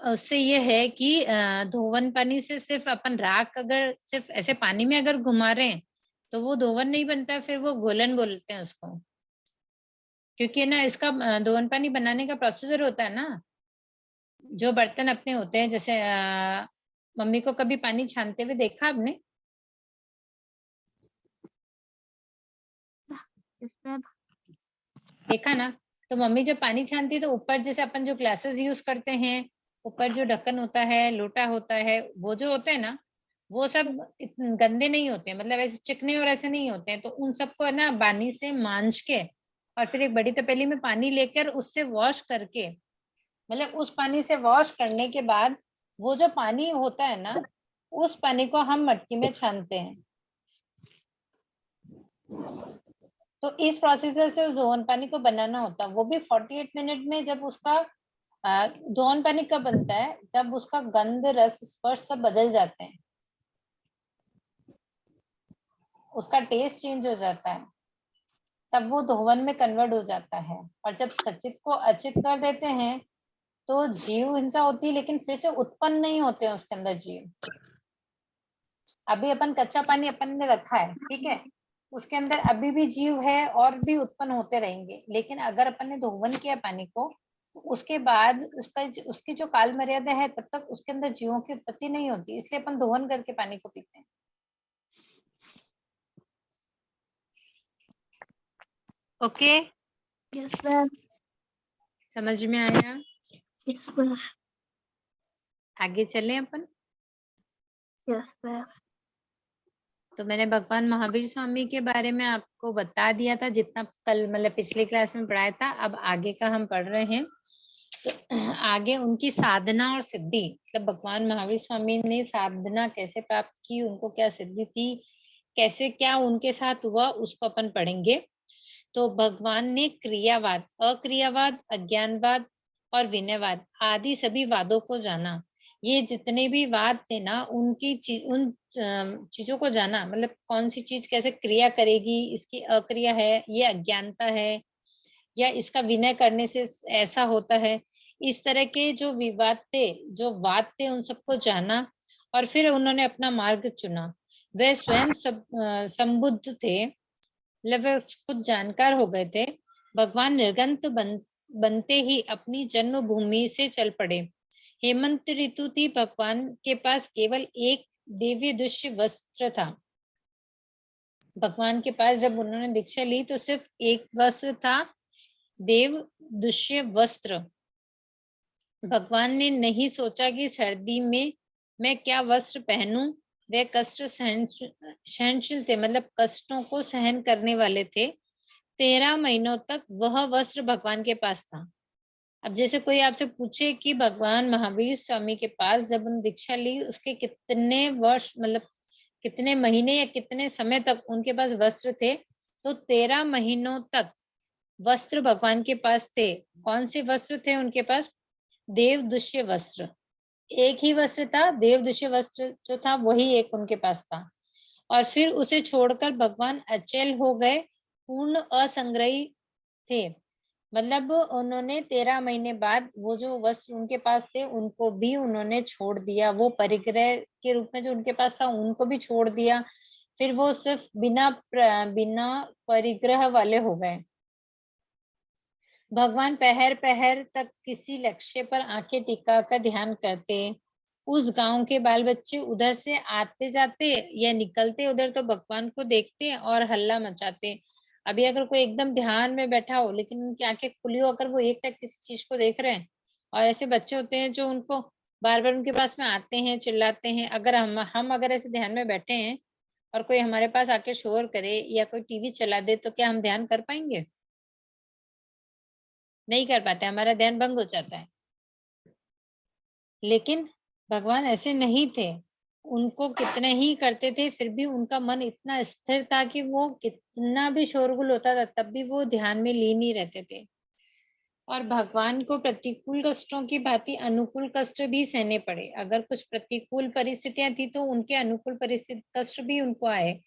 उससे ये है कि धोवन पानी से सिर्फ अपन राख अगर सिर्फ ऐसे पानी में अगर घुमा रहे हैं तो वो धोवन नहीं बनता, फिर वो घोलन बोलते हैं उसको। क्योंकि ना इसका धोवन पानी बनाने का प्रोसीजर होता है ना, जो बर्तन अपने होते हैं, जैसे मम्मी को कभी पानी छानते हुए देखा आपने? देखा ना? तो मम्मी जब पानी छानती है तो ऊपर जैसे अपन जो ग्लासेस यूज करते हैं, ऊपर जो ढक्कन होता है, लोटा होता है, वो जो होते हैं ना, वो सब गंदे नहीं होते हैं, मतलब ऐसे चिकने और ऐसे नहीं होते हैं। तो उन सबको है ना पानी से मांज के और फिर एक बड़ी तपेली में पानी लेकर उससे वॉश करके, मतलब उस पानी से वॉश करने के बाद वो जो पानी होता है ना, उस पानी को हम मटकी में छानते हैं। तो इस प्रोसीजर से उस धोवन पानी को बनाना होता है, वो भी 48 मिनट में। जब उसका धोवन पानी कब बनता है? जब उसका गंध, रस, स्पर्श सब बदल जाते हैं, उसका टेस्ट चेंज हो जाता है, तब वो धोवन में कन्वर्ट हो जाता है। और जब सचित को अचित कर देते हैं तो जीव हिंसा होती है, लेकिन फिर से उत्पन्न नहीं होते हैं उसके अंदर जीव। अभी अपन कच्चा पानी अपन ने रखा है, ठीक है, उसके अंदर अभी भी जीव है और भी उत्पन्न होते रहेंगे। लेकिन अगर अपन ने धोवन किया पानी को, तो उसके बाद उसकी जो काल मर्यादा है, तब तक उसके अंदर जीवों की उत्पत्ति नहीं होती, इसलिए अपन धोवन करके पानी को पीते हैं। Okay, yes ma'am. समझ में आया? Yes ma'am. आगे चले अपन। Yes ma'am. तो मैंने भगवान महावीर स्वामी के बारे में आपको बता दिया था, जितना कल मतलब पिछली क्लास में पढ़ाया था। अब आगे का हम पढ़ रहे हैं। तो आगे उनकी साधना और सिद्धि, मतलब भगवान महावीर स्वामी ने साधना कैसे प्राप्त की, उनको क्या सिद्धि थी, कैसे क्या उनके साथ हुआ, उसको अपन पढ़ेंगे। तो भगवान ने क्रियावाद, अक्रियावाद, अज्ञानवाद और विनयवाद आदि सभी वादों को जाना। ये जितने भी वाद थे ना, उन चीजों को जाना, मतलब कौन सी चीज कैसे क्रिया करेगी, इसकी अक्रिया है, ये अज्ञानता है, या इसका विनय करने से ऐसा होता है। इस तरह के जो विवाद थे, जो वाद थे, उन सबको जाना और फिर उन्होंने अपना मार्ग चुना। वे स्वयं संबुद्ध थे, मतलब वे खुद जानकार हो गए थे। भगवान निर्गंत बनते ही अपनी जन्मभूमि से चल पड़े। हेमंत ऋतु थी, भगवान के पास केवल एक दिव्य दुष्य वस्त्र था। भगवान के पास जब उन्होंने दीक्षा ली तो सिर्फ एक वस्त्र था, देव दुष्य वस्त्र। भगवान ने नहीं सोचा कि सर्दी में मैं क्या वस्त्र पहनूं। वे कष्ट सहनशील थे, मतलब कष्टों को सहन करने वाले थे। 13 महीनों तक वह वस्त्र भगवान के पास था। अब जैसे कोई आपसे पूछे कि भगवान महावीर स्वामी के पास जब उन्होंने दीक्षा ली, उसके कितने वर्ष, मतलब कितने महीने या कितने समय तक उनके पास वस्त्र थे, तो 13 महीनों तक वस्त्र भगवान के पास थे। कौन से वस्त्र थे उनके पास? देव दुष्य वस्त्र। एक ही वस्त्र था, देव दुष्य वस्त्र जो था वही एक उनके पास था। और फिर उसे छोड़कर भगवान अचल हो गए, पूर्ण असंग्रही थे। मतलब उन्होंने 13 महीने बाद वो जो वस्त्र उनके पास थे उनको भी उन्होंने छोड़ दिया, वो परिग्रह के रूप में जो उनके पास था उनको भी छोड़ दिया। फिर वो सिर्फ बिना परिग्रह वाले हो गए। भगवान पहर पहर तक किसी लक्ष्य पर आंखें टिकाकर ध्यान करते। उस गांव के बाल बच्चे उधर से आते जाते या निकलते उधर तो भगवान को देखते और हल्ला मचाते। अभी अगर कोई एकदम ध्यान में बैठा हो लेकिन उनकी आंखें खुली हो, अगर वो एक टक किसी चीज को देख रहे हैं, और ऐसे बच्चे होते हैं जो उनको बार बार उनके पास में आते हैं, चिल्लाते हैं। अगर हम अगर ऐसे ध्यान में बैठे हैं और कोई हमारे पास आके शोर करे या कोई टीवी चला दे, तो क्या हम ध्यान कर पाएंगे? नहीं कर पाते, हमारा ध्यान भंग हो जाता है। लेकिन भगवान ऐसे नहीं थे, उनको कितने ही करते थे फिर भी उनका मन इतना स्थिर था कि वो कितना भी शोरगुल होता था तब भी वो ध्यान में लीन ही रहते थे। और भगवान को प्रतिकूल कष्टों की भांति अनुकूल कष्ट भी सहने पड़े। अगर कुछ प्रतिकूल परिस्थितियां थी तो उनके अनुकूल परिस्थिति कष्ट भी उनको आए।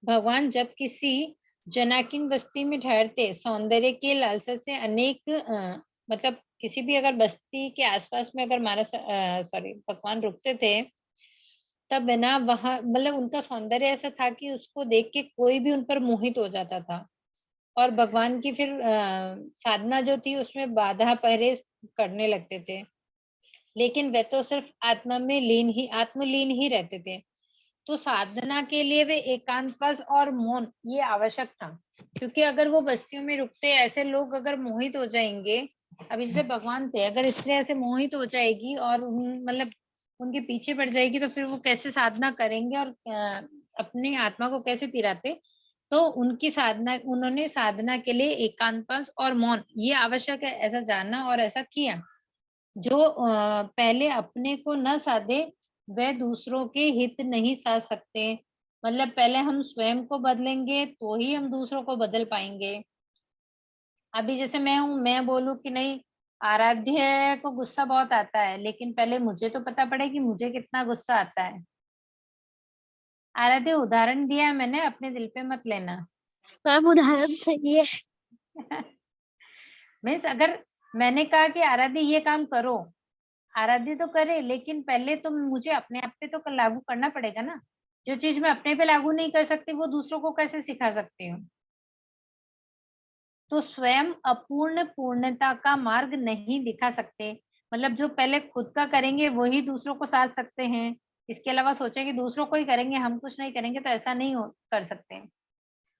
भगवान जब किसी जनाकिन बस्ती में ठहरते, सौंदर्य के लालसा से अनेक मतलब किसी भी अगर बस्ती के आसपास में अगर भगवान रुकते थे, तब है ना वहाँ मतलब उनका सौंदर्य ऐसा था कि उसको देख के कोई भी उन पर मोहित हो जाता था। और भगवान की फिर साधना जो थी उसमें बाधा परहेज करने लगते थे। लेकिन वे तो सिर्फ आत्मलीन ही रहते थे। तो साधना के लिए वे एकांतवास और मौन ये आवश्यक था। क्योंकि अगर वो बस्तियों में रुकते, ऐसे लोग अगर मोहित हो जाएंगे, अभी जैसे भगवान थे, अगर स्त्री ऐसे मोहित हो जाएगी और मतलब उनके पीछे पड़ जाएगी, तो फिर वो कैसे साधना करेंगे और अपनी आत्मा को कैसे तिराते। तो उन्होंने साधना के लिए एकांतवास और मौन ये आवश्यक है, ऐसा जानना और ऐसा किया। जो पहले अपने को न साधे वह दूसरों के हित नहीं साध सकते। मतलब पहले हम स्वयं को बदलेंगे तो ही हम दूसरों को बदल पाएंगे। अभी जैसे मैं हूँ, मैं बोलूं कि नहीं, आराध्य को गुस्सा बहुत आता है, लेकिन पहले मुझे तो पता पड़े कि मुझे कितना गुस्सा आता है। आराध्य उदाहरण दिया है मैंने, अपने दिल पे मत लेना। मैम उदाहरण सही है। मीन्स अगर मैंने कहा कि आराध्य ये काम करो, आराध्य तो करे, लेकिन पहले तो मुझे अपने आप पे तो लागू करना पड़ेगा ना। जो चीज मैं अपने पे लागू नहीं कर सकती, वो दूसरों को कैसे सिखा सकती हूँ। तो स्वयं अपूर्ण पूर्णता का मार्ग नहीं दिखा सकते। मतलब जो पहले खुद का करेंगे वही दूसरों को साध सकते हैं। इसके अलावा सोचे कि दूसरों को ही करेंगे, हम कुछ नहीं करेंगे, तो ऐसा नहीं कर सकते।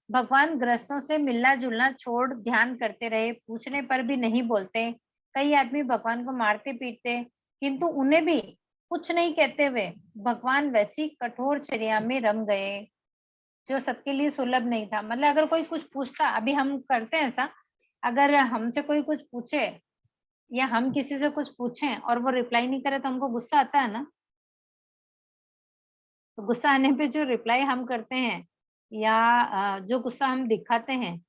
भगवान गृहस्थों से मिलना जुलना छोड़ ध्यान करते रहे, पूछने पर भी नहीं बोलते। कई आदमी भगवान को मारते पीटते, किंतु उन्हें भी कुछ नहीं कहते हुए भगवान वैसी कठोर चर्या में रम गए जो सबके लिए सुलभ नहीं था। मतलब अगर कोई कुछ पूछता, अभी हम करते हैं ऐसा, अगर हमसे कोई कुछ पूछे या हम किसी से कुछ पूछें और वो रिप्लाई नहीं करे, तो हमको गुस्सा आता है ना। तो गुस्सा आने पे जो रिप्लाई हम करते हैं या जो गुस्सा हम दिखाते हैं,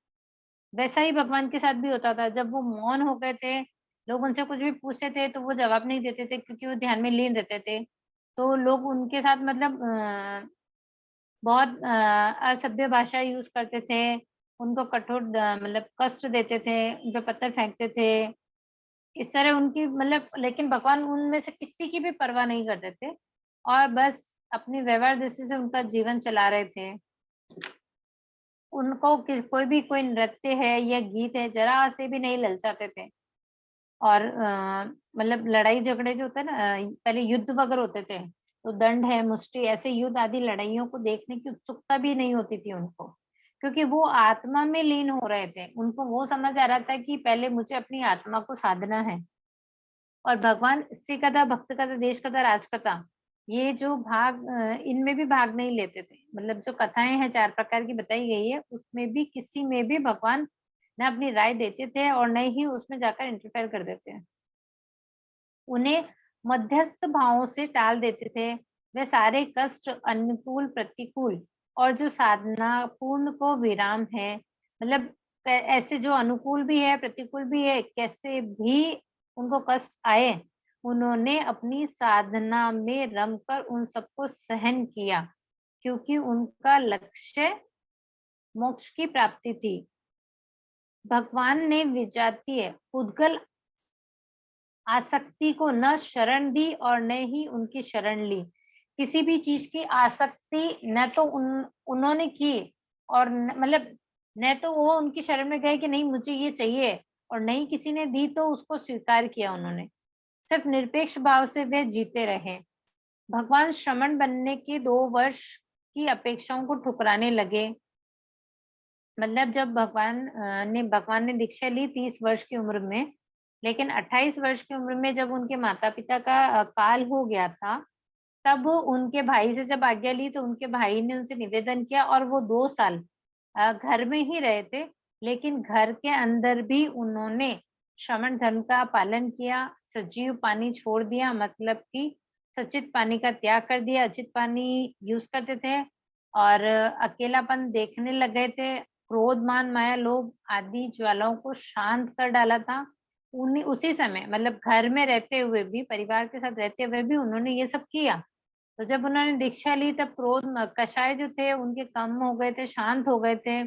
वैसा ही भगवान के साथ भी होता था। जब वो मौन हो गए थे, लोग उनसे कुछ भी पूछते थे तो वो जवाब नहीं देते थे, क्योंकि वो ध्यान में लीन रहते थे। तो लोग उनके साथ मतलब बहुत असभ्य भाषा यूज करते थे, उनको कठोर मतलब कष्ट देते थे, उन पे पत्थर फेंकते थे, इस तरह उनकी मतलब। लेकिन भगवान उनमें से किसी की भी परवाह नहीं करते थे और बस अपनी व्यवहार दृष्टि से उनका जीवन चला रहे थे। उनको कोई नृत्य है या गीत है, जरा से भी नहीं ललचाते थे। और मतलब लड़ाई झगड़े जो होते हैं ना, पहले युद्ध वगैरह होते थे, तो दंड है, मुष्टि, ऐसे युद्ध आदि लड़ाइयों को देखने की उत्सुकता भी नहीं होती थी उनको, क्योंकि वो आत्मा में लीन हो रहे थे। उनको वो समझ आ रहा था कि पहले मुझे अपनी आत्मा को साधना है। और भगवान स्त्री कथा, भक्त कथा, देश कथा, राज कथा, ये जो भाग इनमें भी भाग नहीं लेते थे। मतलब जो कथाएं हैं 4 प्रकार की बताई गई है, उसमें भी किसी में भी भगवान न अपनी राय देते थे और न ही उसमें जाकर इंटरफेयर कर देते हैं। उन्हें मध्यस्थ भावों से टाल देते थे। वे सारे कष्ट, अनुकूल प्रतिकूल और जो साधना पूर्ण को विराम है, मतलब ऐसे जो अनुकूल भी है प्रतिकूल भी है, कैसे भी उनको कष्ट आए, उन्होंने अपनी साधना में रमकर उन सबको सहन किया, क्योंकि उनका लक्ष्य मोक्ष की प्राप्ति थी। भगवान ने विजातीय उद्गल आसक्ति को न शरण दी और न ही उनकी शरण ली। किसी भी चीज की आसक्ति न तो उन्होंने की और मतलब न तो वो उनकी शरण में गए कि नहीं मुझे ये चाहिए, और नहीं किसी ने दी तो उसको स्वीकार किया उन्होंने। सिर्फ निरपेक्ष भाव से वे जीते रहे। भगवान श्रमण बनने के 2 वर्ष की अपेक्षाओं को ठुकराने लगे। मतलब जब भगवान ने दीक्षा ली 30 वर्ष की उम्र में, लेकिन 28 वर्ष की उम्र में जब उनके माता पिता का काल हो गया था, तब उनके भाई से जब आज्ञा ली, तो उनके भाई ने उनसे निवेदन किया और वो 2 साल घर में ही रहे थे। लेकिन घर के अंदर भी उन्होंने श्रमण धर्म का पालन किया, सजीव पानी छोड़ दिया, मतलब कि सचित पानी का त्याग कर दिया, अचित पानी यूज करते थे और अकेलापन देखने लगे थे। क्रोध, मान, माया, लोभ आदि ज्वालाओं को शांत कर डाला था। उन्हीं उसी समय, मतलब घर में रहते हुए भी, परिवार के साथ रहते हुए भी उन्होंने ये सब किया। तो जब उन्होंने दीक्षा ली, तब क्रोध कषाय जो थे उनके कम हो गए थे, शांत हो गए थे।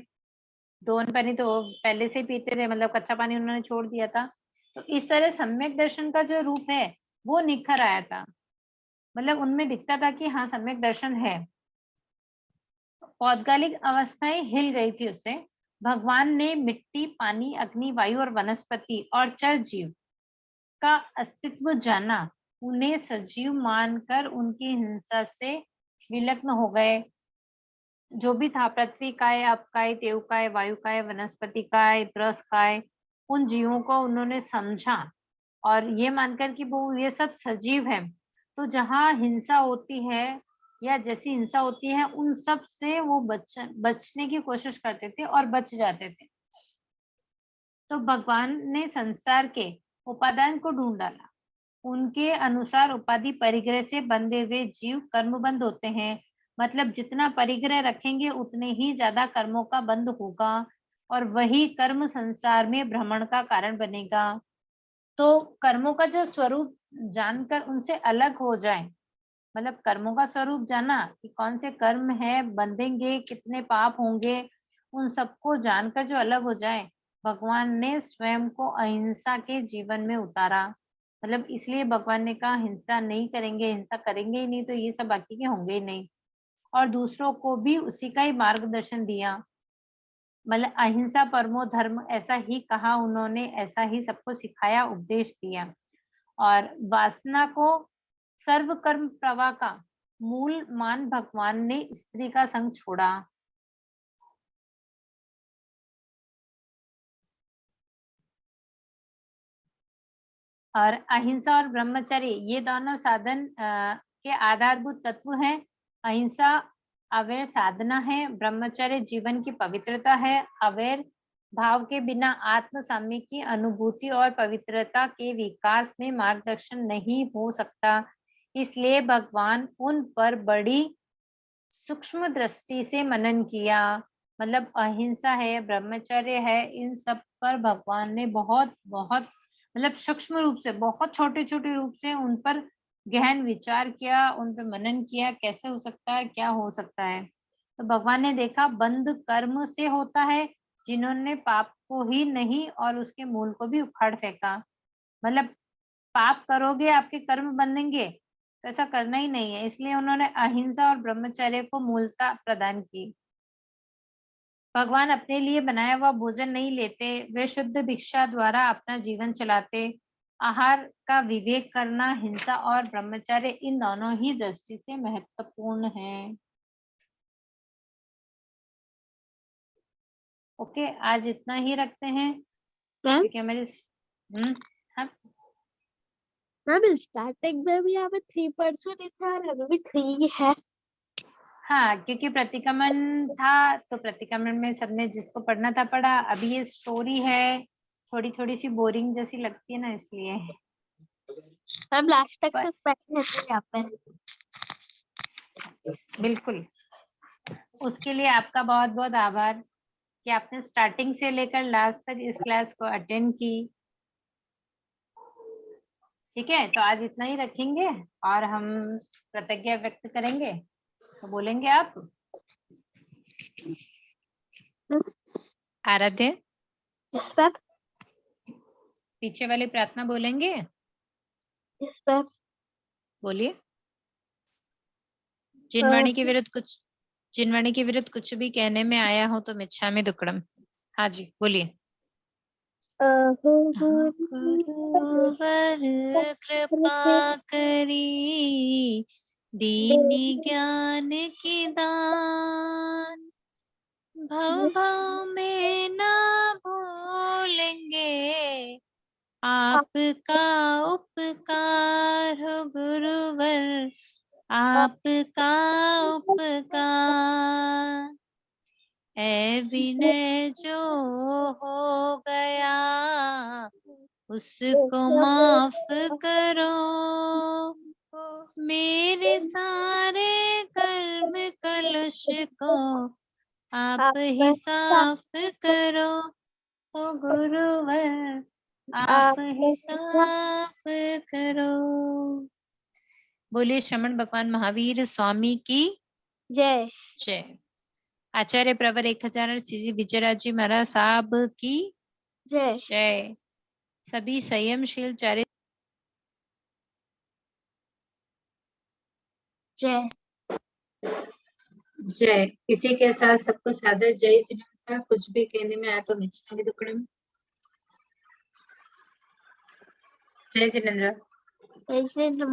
दोन पानी तो पहले से ही पीते थे, मतलब कच्चा पानी उन्होंने छोड़ दिया था। तो इस तरह सम्यक दर्शन का जो रूप है वो निखर आया था, मतलब उनमें दिखता था कि हाँ सम्यक दर्शन है। पौद्गलिक अवस्थाएं हिल गई थी उससे। भगवान ने मिट्टी, पानी, अग्नि, वायु और वनस्पति और चर जीव का अस्तित्व जाना, उन्हें सजीव मानकर उनकी हिंसा से विलग्न हो गए। जो भी था, पृथ्वी काय, अप काय, तेव काय, वायु काय, वनस्पति काय, त्रस काय, उन जीवों को उन्होंने समझा और ये मानकर कि वो ये सब सजीव है। तो जहाँ हिंसा होती है या जैसी हिंसा होती है उन सब से वो बचने की कोशिश करते थे और बच जाते थे। तो भगवान ने संसार के उपादान को ढूंढ डाला। उनके अनुसार उपाधि परिग्रह से बंधे हुए जीव कर्मबंध होते हैं, मतलब जितना परिग्रह रखेंगे उतने ही ज्यादा कर्मों का बंध होगा और वही कर्म संसार में भ्रमण का कारण बनेगा। तो कर्मों का जो स्वरूप जानकर उनसे अलग हो जाए, मतलब कर्मों का स्वरूप जाना कि कौन से कर्म है, बंधेंगे, कितने पाप होंगे, उन सबको जानकर जो अलग हो जाए, भगवान ने स्वयं को अहिंसा के जीवन में उतारा। मतलब इसलिए भगवान ने कहा हिंसा नहीं करेंगे, हिंसा करेंगे ही नहीं तो ये सब बाकी के होंगे ही नहीं, और दूसरों को भी उसी का ही मार्गदर्शन दिया। मतलब अहिंसा परमो धर्म ऐसा ही कहा उन्होंने, ऐसा ही सबको सिखाया, उपदेश दिया। और वासना को सर्व कर्म प्रवाह का मूल मान भगवान ने स्त्री का संग छोड़ा। और अहिंसा और ब्रह्मचर्य ये दोनों साधन के आधारभूत तत्व हैं। अहिंसा अवैर साधना है, ब्रह्मचर्य जीवन की पवित्रता है। अवैर भाव के बिना आत्म साम्य की अनुभूति और पवित्रता के विकास में मार्गदर्शन नहीं हो सकता। इसलिए भगवान उन पर बड़ी सूक्ष्म दृष्टि से मनन किया। मतलब अहिंसा है, ब्रह्मचर्य है, इन सब पर भगवान ने बहुत बहुत मतलब सूक्ष्म रूप से, बहुत छोटे छोटे रूप से उन पर गहन विचार किया, उन पर मनन किया, कैसे हो सकता है, क्या हो सकता है। तो भगवान ने देखा बंध कर्म से होता है, जिन्होंने पाप को ही नहीं और उसके मूल को भी उखाड़ फेंका। मतलब पाप करोगे आपके कर्म बंधेंगे, तो ऐसा करना ही नहीं है, इसलिए उन्होंने अहिंसा और ब्रह्मचर्य को मूलता प्रदान की। भगवान अपने लिए बनाया हुआ भोजन नहीं लेते, वे शुद्ध भिक्षा द्वारा अपना जीवन चलाते। आहार का विवेक करना हिंसा और ब्रह्मचर्य इन दोनों ही दृष्टि से महत्वपूर्ण है। ओके, आज इतना ही रखते हैं मैम क्योंकि हमारी हाँ मैम स्टार्टिंग में भी यहाँ पे 3% ही था और अभी भी 3 है। हाँ, क्योंकि प्रतिक्रमण था तो प्रतिक्रमण में सबने जिसको पढ़ना था पढ़ा। अभी ये स्टोरी है, थोड़ी थोड़ी सी बोरिंग जैसी लगती है ना, इसलिए। मैम लास्ट तक पर से पहले है यहाँ पे। बिल्कुल, उसके लिए आपका बहुत बहुत आभार कि आपने स्टार्टिंग से लेकर लास्ट तक इस क्लास को अटेंड की। ठीक है, तो आज इतना ही रखेंगे और हम कृतज्ञता व्यक्त करेंगे। तो बोलेंगे आप आराध्य, सर पीछे वाली प्रार्थना बोलेंगे, सर बोलिए। जिनवाणी के विरुद्ध कुछ भी कहने में आया हो तो मिच्छामि दुक्कडम। हाँ जी, बोलिए। गुरुवर कृपा करी, दीनी ज्ञान की दान, भव भव में ना भूलेंगे, आपका उपकार हो गुरुवर, आपका उपकार। ऐ विनय जो हो गया उसको माफ करो, मेरे सारे कर्म कलुष को आप ही साफ करो, ओ गुरुवर आप ही साफ करो। बोलिए श्रमण भगवान महावीर स्वामी की जय। जय। आचार्य प्रवर 1000 श्री विजयराज जी महाराज साहब की जय। जय। सभी संयमशील चरित्र जय। जय। इसी के साथ सबको सादर जय श्री राम। साहब कुछ भी कहने में आया तो विचार दुक्कड़म। जय जिनेंद्र। जय श्री राम।